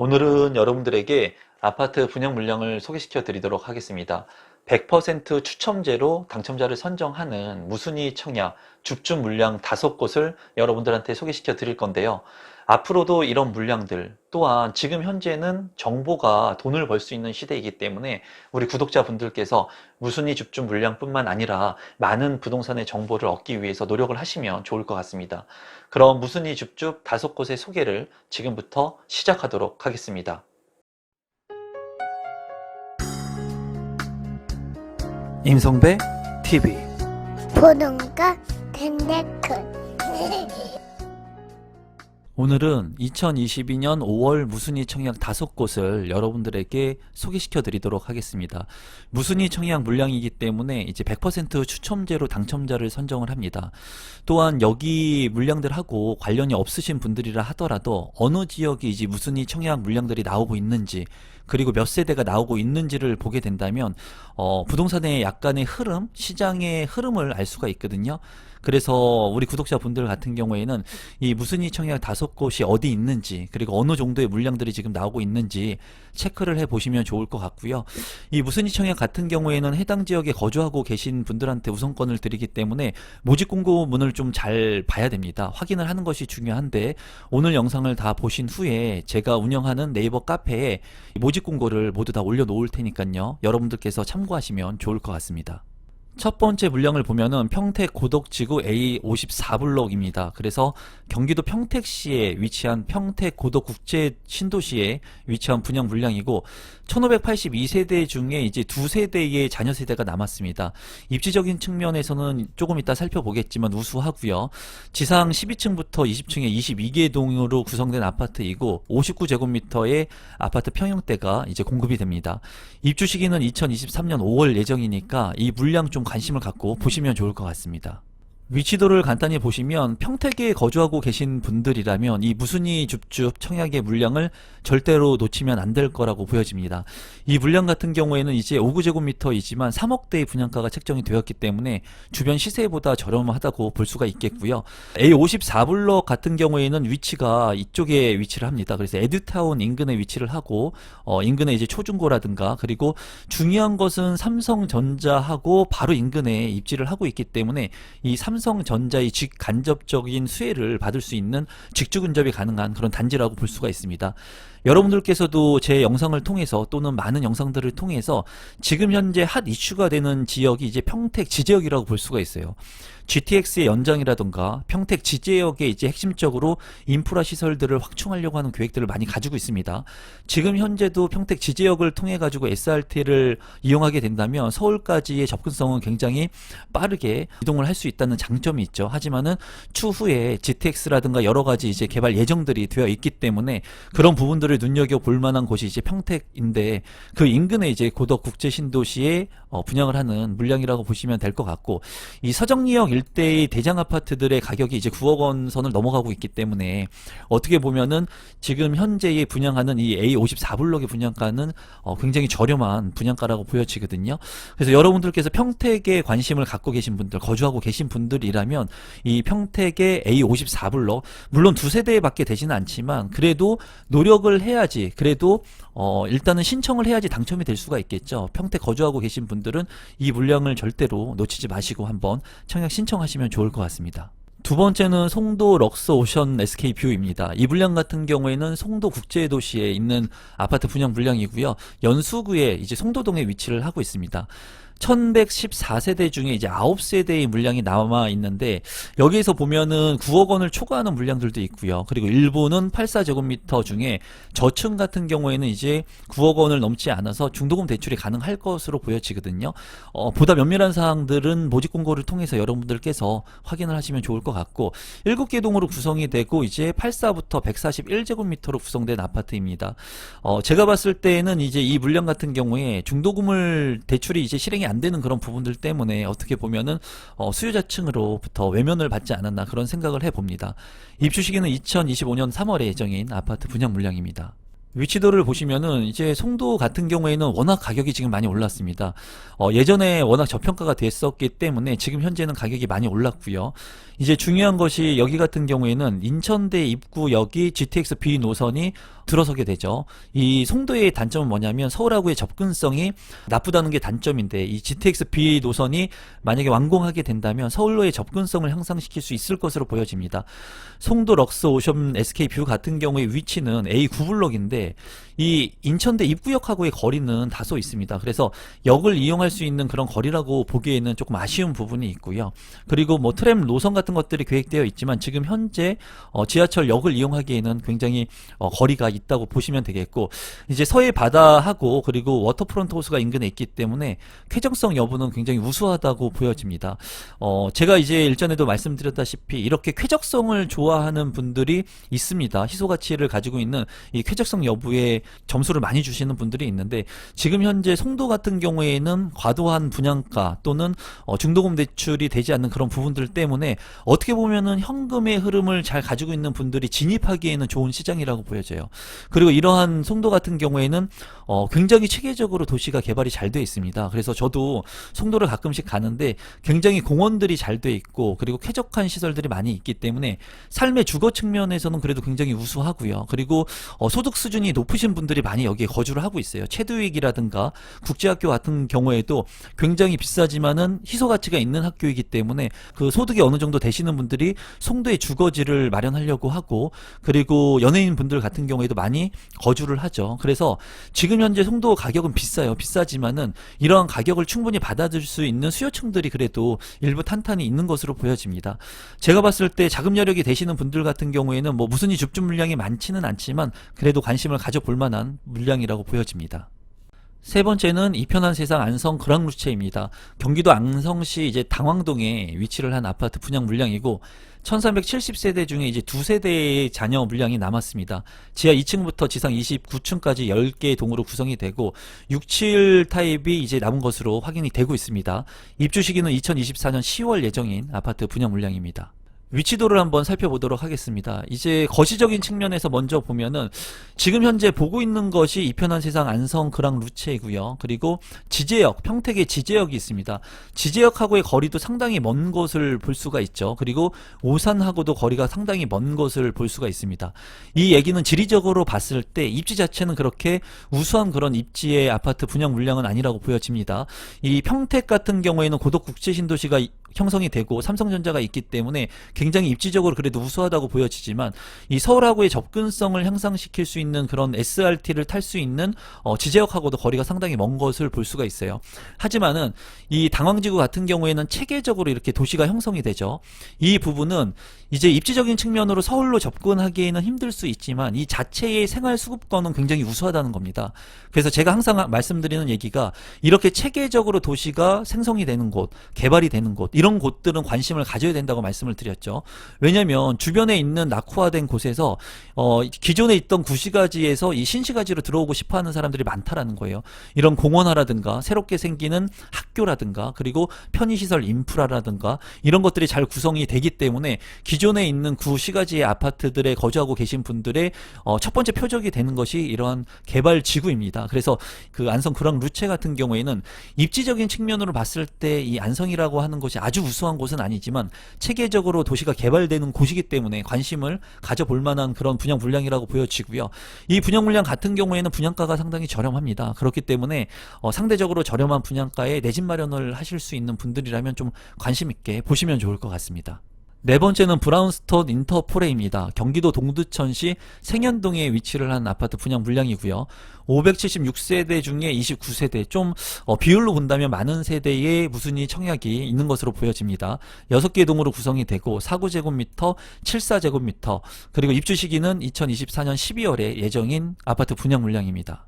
오늘은 여러분들에게 아파트 분양 물량을 소개시켜 드리도록 하겠습니다. 100% 추첨제로 당첨자를 선정하는 무순위 청약 줍줍 물량 5곳을 여러분들한테 소개시켜 드릴 건데요. 앞으로도 이런 물량들, 또한 지금 현재는 정보가 돈을 벌 수 있는 시대이기 때문에 우리 구독자분들께서 무순위 줍줍 물량뿐만 아니라 많은 부동산의 정보를 얻기 위해서 노력을 하시면 좋을 것 같습니다. 그럼 무순위 줍줍 5곳의 소개를 지금부터 시작하도록 하겠습니다. 임성배 TV 보는가 텐데크 오늘은 2022년 5월 무순위 청약 5곳을 여러분들에게 소개시켜 드리도록 하겠습니다. 무순위 청약 물량이기 때문에 이제 100% 추첨제로 당첨자를 선정을 합니다. 또한 여기 물량들하고 관련이 없으신 분들이라 하더라도 어느 지역에 이제 무순위 청약 물량들이 나오고 있는지, 그리고 몇 세대가 나오고 있는지를 보게 된다면 부동산의 약간의 흐름, 시장의 흐름을 알 수가 있거든요. 그래서 우리 구독자분들 같은 경우에는 이 무순위 청약 5곳이 어디 있는지, 그리고 어느 정도의 물량들이 지금 나오고 있는지 체크를 해 보시면 좋을 것 같고요. 이 무순위 청약 같은 경우에는 해당 지역에 거주하고 계신 분들한테 우선권을 드리기 때문에 모집 공고문을 좀 잘 봐야 됩니다. 확인을 하는 것이 중요한데, 오늘 영상을 다 보신 후에 제가 운영하는 네이버 카페에 모집 공고를 모두 다 올려놓을 테니까요. 여러분들께서 참고하시면 좋을 것 같습니다. 첫 번째 물량을 보면은 평택 고덕지구 A54블록입니다. 그래서 경기도 평택시에 위치한 평택 고덕국제 신도시에 위치한 분양 물량이고, 1582세대 중에 이제 2세대의 자녀 세대가 남았습니다. 입지적인 측면에서는 조금 이따 살펴보겠지만 우수하고요. 지상 12층부터 20층에 22개 동으로 구성된 아파트이고 59제곱미터의 아파트 평형대가 이제 공급이 됩니다. 입주 시기는 2023년 5월 예정이니까 이 물량 좀 관심을 갖고 보시면 좋을 것 같습니다. 위치도를 간단히 보시면 평택에 거주하고 계신 분들이라면 이 무순위 줍줍 청약의 물량을 절대로 놓치면 안 될 거라고 보여집니다. 이 물량 같은 경우에는 이제 59제곱미터이지만 3억대의 분양가가 책정이 되었기 때문에 주변 시세보다 저렴하다고 볼 수가 있겠고요. A54블록 같은 경우에는 위치가 이쪽에 위치를 합니다. 그래서 에듀타운 인근에 위치를 하고 인근에 이제 초중고라든가, 그리고 중요한 것은 삼성전자하고 바로 인근에 입지를 하고 있기 때문에 이 삼성전자의 직간접적인 수혜를 받을 수 있는 직주근접이 가능한 그런 단지라고 볼 수가 있습니다. 여러분들께서도 제 영상을 통해서 또는 많은 영상들을 통해서 지금 현재 핫 이슈가 되는 지역이 이제 평택 지지역이라고 볼 수가 있어요. GTX의 연장이라던가 평택 지지역에 이제 핵심적으로 인프라 시설들을 확충하려고 하는 계획들을 많이 가지고 있습니다. 지금 현재도 평택 지지역을 통해 가지고 SRT를 이용하게 된다면 서울까지의 접근성은 굉장히 빠르게 이동을 할 수 있다는 장점이 있죠. 하지만은 추후에 GTX라든가 여러 가지 이제 개발 예정들이 되어 있기 때문에 그런 부분들을 눈여겨 볼 만한 곳이 이제 평택인데, 그 인근에 이제 고덕 국제 신도시에 분양을 하는 물량이라고 보시면 될 것 같고, 이 서정리역 일대의 대장 아파트들의 가격이 이제 9억 원 선을 넘어가고 있기 때문에 어떻게 보면은 지금 현재의 분양하는 이 A54블록의 분양가는 굉장히 저렴한 분양가라고 보여지거든요. 그래서 여러분들께서 평택에 관심을 갖고 계신 분들, 거주하고 계신 분들이라면 이 평택의 A54블록, 물론 2세대밖에 되지는 않지만 그래도 노력을 해야지, 그래도 일단은 신청을 해야지 당첨이 될 수가 있겠죠. 평택 거주하고 계신 분들은 이 물량을 절대로 놓치지 마시고 한번 청약 신청하시면 좋을 것 같습니다. 두 번째는 송도 럭스 오션 SK뷰입니다. 이 물량 같은 경우에는 송도 국제도시에 있는 아파트 분양 물량이고요. 연수구에 이제 송도동에 위치를 하고 있습니다. 1114세대 중에 이제 9세대의 물량이 남아 있는데, 여기에서 보면은 9억 원을 초과하는 물량들도 있고요. 그리고 일부는 84제곱미터 중에 저층 같은 경우에는 이제 9억 원을 넘지 않아서 중도금 대출이 가능할 것으로 보여지거든요. 보다 면밀한 사항들은 모집 공고를 통해서 여러분들께서 확인을 하시면 좋을 것 같고, 7개 동으로 구성이 되고 이제 84부터 141제곱미터로 구성된 아파트입니다. 제가 봤을 때는 이제 이 물량 같은 경우에 중도금을 대출이 이제 실행이 안 되는 그런 부분들 때문에 어떻게 보면은 수요자층으로부터 외면을 받지 않았나 그런 생각을 해봅니다. 입주 시기는 2025년 3월에 예정인 아파트 분양 물량입니다. 위치도를 보시면은 이제 송도 같은 경우에는 워낙 가격이 지금 많이 올랐습니다. 예전에 워낙 저평가가 됐었기 때문에 지금 현재는 가격이 많이 올랐고요. 이제 중요한 것이 여기 같은 경우에는 인천대 입구역이 GTX B 노선이 들어서게 되죠. 이 송도의 단점은 뭐냐면 서울하고의 접근성이 나쁘다는 게 단점인데, 이 GTX B 노선이 만약에 완공하게 된다면 서울로의 접근성을 향상시킬 수 있을 것으로 보여집니다. 송도 럭스 오션 SK 뷰 같은 경우의 위치는 A9블럭인데 이 인천대 입구역하고의 거리는 다소 있습니다. 그래서 역을 이용할 수 있는 그런 거리라고 보기에는 조금 아쉬운 부분이 있고요. 그리고 뭐 트램 노선 같은 것들이 계획되어 있지만 지금 현재 지하철 역을 이용하기에는 굉장히 거리가 있다고 보시면 되겠고, 이제 서해 바다하고 그리고 워터프론트 호수가 인근에 있기 때문에 쾌적성 여부는 굉장히 우수하다고 보여집니다. 제가 이제 일전에도 말씀드렸다시피 이렇게 쾌적성을 좋아하는 분들이 있습니다. 희소 가치를 가지고 있는 이 쾌적성 여부에 점수를 많이 주시는 분들이 있는데, 지금 현재 송도 같은 경우에는 과도한 분양가 또는 중도금 대출이 되지 않는 그런 부분들 때문에 어떻게 보면은 현금의 흐름을 잘 가지고 있는 분들이 진입하기에는 좋은 시장이라고 보여져요. 그리고 이러한 송도 같은 경우에는 굉장히 체계적으로 도시가 개발이 잘 되어 있습니다. 그래서 저도 송도를 가끔씩 가는데 굉장히 공원들이 잘 되어 있고 그리고 쾌적한 시설들이 많이 있기 때문에 삶의 주거 측면에서는 그래도 굉장히 우수하고요. 그리고 소득 수준이 높으신 분들이 많이 여기에 거주를 하고 있어요. 체두익이라든가 국제학교 같은 경우에도 굉장히 비싸지만은 희소 가치가 있는 학교이기 때문에 그 소득이 어느 정도 되시는 분들이 송도에 주거지를 마련하려고 하고, 그리고 연예인 분들 같은 경우에도 많이 거주를 하죠. 그래서 지금 현재 송도 가격은 비싸요. 비싸지만은 이러한 가격을 충분히 받아들일 수 있는 수요층들이 그래도 일부 탄탄히 있는 것으로 보여집니다. 제가 봤을 때 자금 여력이 되시는 분들 같은 경우에는 뭐 무순위 줍줍 물량이 많지는 않지만 그래도 관심을 가져볼 만한 물량이라고 보여집니다. 세 번째는 이편한 세상 안성 그랑루체입니다. 경기도 안성시 이제 당황동에 위치를 한 아파트 분양 물량이고 1370세대 중에 이제 2세대의 자녀 물량이 남았습니다. 지하 2층부터 지상 29층까지 10개의 동으로 구성이 되고 67 타입이 이제 남은 것으로 확인이 되고 있습니다. 입주 시기는 2024년 10월 예정인 아파트 분양 물량입니다. 위치도를 한번 살펴보도록 하겠습니다. 이제 거시적인 측면에서 먼저 보면은 지금 현재 보고 있는 것이 이편한 세상 안성 그랑루체이고요. 그리고 지제역, 평택의 지제역이 있습니다. 지제역하고의 거리도 상당히 먼 것을 볼 수가 있죠. 그리고 오산하고도 거리가 상당히 먼 것을 볼 수가 있습니다. 이 얘기는 지리적으로 봤을 때 입지 자체는 그렇게 우수한 그런 입지의 아파트 분양 물량은 아니라고 보여집니다. 이 평택 같은 경우에는 고덕 국제신도시가 형성이 되고 삼성전자가 있기 때문에 굉장히 입지적으로 그래도 우수하다고 보여지지만, 이 서울하고의 접근성을 향상시킬 수 있는 그런 SRT를 탈 수 있는 지제역하고도 거리가 상당히 먼 것을 볼 수가 있어요. 하지만은 이 당황지구 같은 경우에는 체계적으로 이렇게 도시가 형성이 되죠. 이 부분은 이제 입지적인 측면으로 서울로 접근하기에는 힘들 수 있지만 이 자체의 생활 수급권은 굉장히 우수하다는 겁니다. 그래서 제가 항상 말씀드리는 얘기가, 이렇게 체계적으로 도시가 생성이 되는 곳, 개발이 되는 곳, 이런 곳들은 관심을 가져야 된다고 말씀을 드렸죠. 왜냐면 주변에 있는 낙후화된 곳에서 기존에 있던 구시가지에서 이 신시가지로 들어오고 싶어하는 사람들이 많다라는 거예요. 이런 공원화라든가 새롭게 생기는 학교라든가 그리고 편의시설 인프라라든가 이런 것들이 잘 구성이 되기 때문에 기존에 있는 구시가지의 아파트들에 거주하고 계신 분들의 첫 번째 표적이 되는 것이 이러한 개발 지구입니다. 그래서 그 안성 그랑루체 같은 경우에는 입지적인 측면으로 봤을 때 이 안성이라고 하는 것이 아주 우수한 곳은 아니지만 체계적으로 도시가 개발되는 곳이기 때문에 관심을 가져볼 만한 그런 분양 물량이라고 보여지고요. 이 분양 물량 같은 경우에는 분양가가 상당히 저렴합니다. 그렇기 때문에 상대적으로 저렴한 분양가에 내 집 마련을 하실 수 있는 분들이라면 좀 관심 있게 보시면 좋을 것 같습니다. 네 번째는 브라운스톤 인터포레입니다. 경기도 동두천시 생현동에 위치를 한 아파트 분양 물량이고요. 576세대 중에 29세대, 좀 비율로 본다면 많은 세대의 무순위 청약이 있는 것으로 보여집니다. 6개 동으로 구성이 되고 49제곱미터, 74제곱미터, 그리고 입주 시기는 2024년 12월에 예정인 아파트 분양 물량입니다.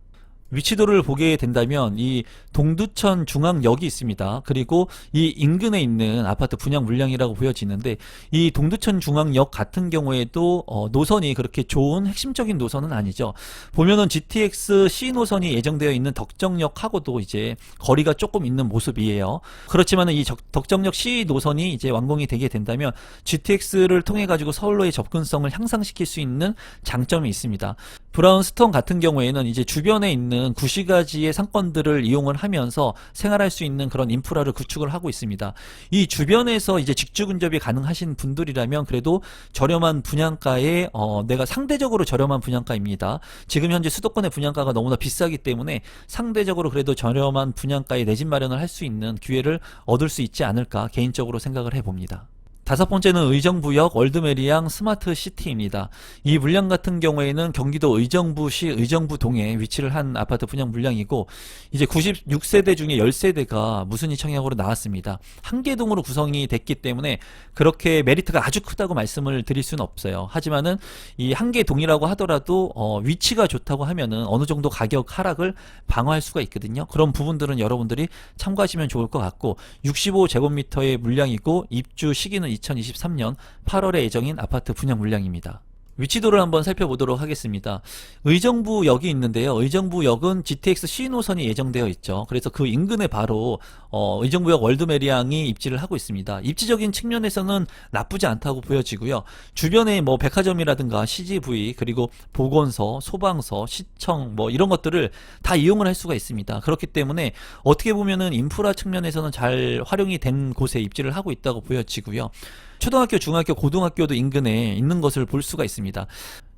위치도를 보게 된다면 이 동두천 중앙역이 있습니다. 그리고 이 인근에 있는 아파트 분양 물량이라고 보여지는데, 이 동두천 중앙역 같은 경우에도 노선이 그렇게 좋은 핵심적인 노선은 아니죠. 보면은 GTX C 노선이 예정되어 있는 덕정역하고도 이제 거리가 조금 있는 모습이에요. 그렇지만은 이 덕정역 C 노선이 이제 완공이 되게 된다면 GTX를 통해 가지고 서울로의 접근성을 향상시킬 수 있는 장점이 있습니다. 브라운스톤 같은 경우에는 이제 주변에 있는 구시가지의 상권들을 이용을 하면서 생활할 수 있는 그런 인프라를 구축을 하고 있습니다. 이 주변에서 이제 직주 근접이 가능하신 분들이라면 그래도 저렴한 분양가에 내가 상대적으로 저렴한 분양가입니다. 지금 현재 수도권의 분양가가 너무나 비싸기 때문에 상대적으로 그래도 저렴한 분양가에 내 집 마련을 할 수 있는 기회를 얻을 수 있지 않을까 개인적으로 생각을 해봅니다. 다섯 번째는 의정부역 월드메리앙 스마트시티입니다. 이 물량 같은 경우에는 경기도 의정부시 의정부동에 위치를 한 아파트 분양 물량이고 이제 96세대 중에 10세대가 무순위 청약으로 나왔습니다. 한 개 동으로 구성이 됐기 때문에 그렇게 메리트가 아주 크다고 말씀을 드릴 수는 없어요. 하지만은 이 한 개 동이라고 하더라도 위치가 좋다고 하면은 어느 정도 가격 하락을 방어할 수가 있거든요. 그런 부분들은 여러분들이 참고하시면 좋을 것 같고 65제곱미터의 물량이고 입주 시기는 2023년 8월에 예정인 아파트 분양 물량입니다. 위치도를 한번 살펴보도록 하겠습니다. 의정부역이 있는데요. 의정부역은 GTX C노선이 예정되어 있죠. 그래서 그 인근에 바로 의정부역 월드메리앙이 입지를 하고 있습니다. 입지적인 측면에서는 나쁘지 않다고 보여지고요. 주변에 뭐 백화점이라든가 CGV 그리고 보건소, 소방서, 시청 뭐 이런 것들을 다 이용을 할 수가 있습니다. 그렇기 때문에 어떻게 보면은 인프라 측면에서는 잘 활용이 된 곳에 입지를 하고 있다고 보여지고요. 초등학교, 중학교, 고등학교도 인근에 있는 것을 볼 수가 있습니다.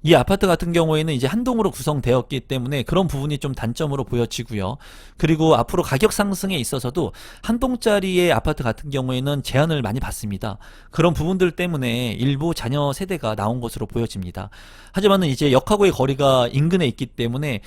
이 아파트 같은 경우에는 이제 한 동으로 구성되었기 때문에 그런 부분이 좀 단점으로 보여지고요. 그리고 앞으로 가격 상승에 있어서도 한 동짜리의 아파트 같은 경우에는 제한을 많이 받습니다. 그런 부분들 때문에 일부 자녀 세대가 나온 것으로 보여집니다. 하지만은 이제 역하고의 거리가 인근에 있기 때문에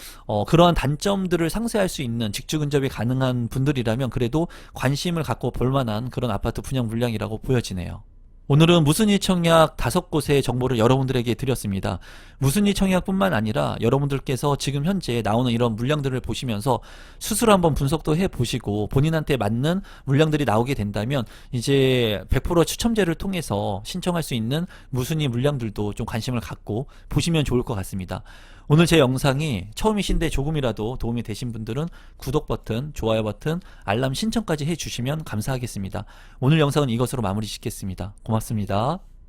그러한 단점들을 상쇄할 수 있는 직주 근접이 가능한 분들이라면 그래도 관심을 갖고 볼 만한 그런 아파트 분양 물량이라고 보여지네요. 오늘은 무순위 청약 5곳의 정보를 여러분들에게 드렸습니다. 무순위 청약뿐만 아니라 여러분들께서 지금 현재 나오는 이런 물량들을 보시면서 스스로 한번 분석도 해보시고 본인한테 맞는 물량들이 나오게 된다면 이제 100% 추첨제를 통해서 신청할 수 있는 무순위 물량들도 좀 관심을 갖고 보시면 좋을 것 같습니다. 오늘 제 영상이 처음이신데 조금이라도 도움이 되신 분들은 구독 버튼, 좋아요 버튼, 알람 신청까지 해주시면 감사하겠습니다. 오늘 영상은 이것으로 마무리 짓겠습니다. 고맙습니다.